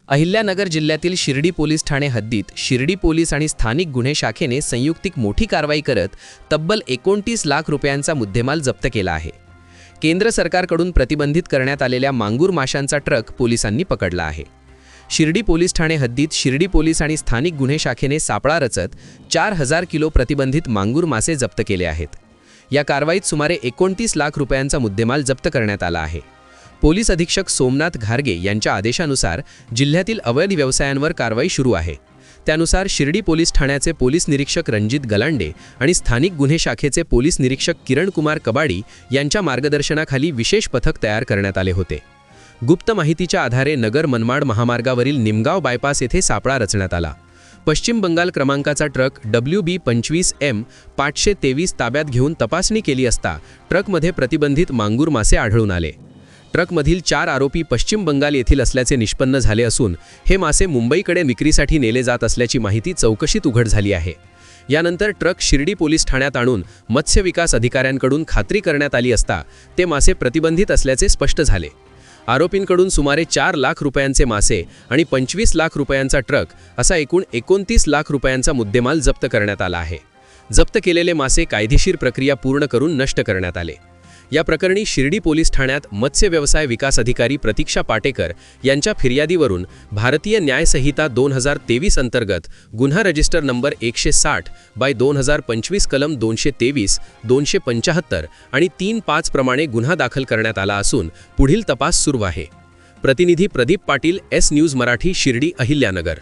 अहिल्यानगर जिल्ह्यातील शिर्डी पोलीस ठाणे हद्दीत शिर्डी पोलीस आणि स्थानिक गुन्हे शाखेने संयुक्तिक मोठी कारवाई करत तब्बल 29 लाख रुपयांचा मुद्देमाल जप्त केला आहे। केंद्र सरकारकडून प्रतिबंधित करण्यात आलेल्या मांगूर माशांचा ट्रक पोलिसांनी पकडला आहे। शिर्डी पोलीस ठाणे हद्दीत शिर्डी पोलीस आणि स्थानिक गुन्हे शाखेने सापळा रचत 4000 किलो प्रतिबंधित मांगूर मासे जप्त केले आहेत। या कारवाईत सुमारे 29 लाख रुपयांचा मुद्देमाल जप्त करण्यात आला आहे। पोलीस अधीक्षक सोमनाथ घारगे यांच्या आदेशानुसार जिल्ह्यातील अवैध व्यवसायांवर कारवाई सुरू आहे। त्यानुसार शिर्डी पोलीस ठाण्याचे पोलीस निरीक्षक रणजित गलांडे आणि स्थानिक गुन्हे शाखेचे पोलीस निरीक्षक किरण कुमार कबाडी यांच्या मार्गदर्शनाखाली विशेष पथक तयार करण्यात आले होते। गुप्त माहितीच्या आधारे नगर मनमाड महामार्गावरील निमगाव बायपास येथे सापळा रचण्यात आला। पश्चिम बंगाल क्रमांकाचा ट्रक WB25M523 ताब्यात घेऊन तपासणी केली असता ट्रकमध्ये प्रतिबंधित मांगूर मासे आढळून आले। ट्रकमधील 4 आरोपी पश्चिम बंगाल येथील असल्याचे निष्पन्न झाले असून हे मासे मुंबईकडे विक्रीसाठी नेले जात असल्याची माहिती चौकशीत उघड झाली आहे। यानंतर ट्रक शिर्डी पोलीस ठाण्यात आणून मत्स्य विकास अधिकाऱ्यांकडून खात्री करण्यात आली असता ते मासे प्रतिबंधित असल्याचे स्पष्ट झाले। आरोपींकडून सुमारे 4 लाख रुपयांचे मासे आणि 25 लाख रुपयांचा ट्रक असा एकूण 29 लाख रुपयांचा मुद्देमाल जप्त करण्यात आला आहे। जप्त केलेले मासे कायदेशीर प्रक्रिया पूर्ण करून नष्ट करण्यात आले। या प्रकरणी शिर्डी पोलीस ठाण्यात मत्स्य व्यवसाय विकास अधिकारी प्रतीक्षा पाटेकर यांच्या फिर्यादीवरून भारतीय न्याय संहिता 2023 अंतर्गत गुन्हा रजिस्टर नंबर 160/2025 कलम 223, 275 आणि 35 प्रमाणे गुन्हा दाखल करण्यात आला असून पुढील तपास सुरू आहे। प्रतिनिधी प्रदीप पाटील, S न्यूज मराठी, शिर्डी, अहिल्यानगर।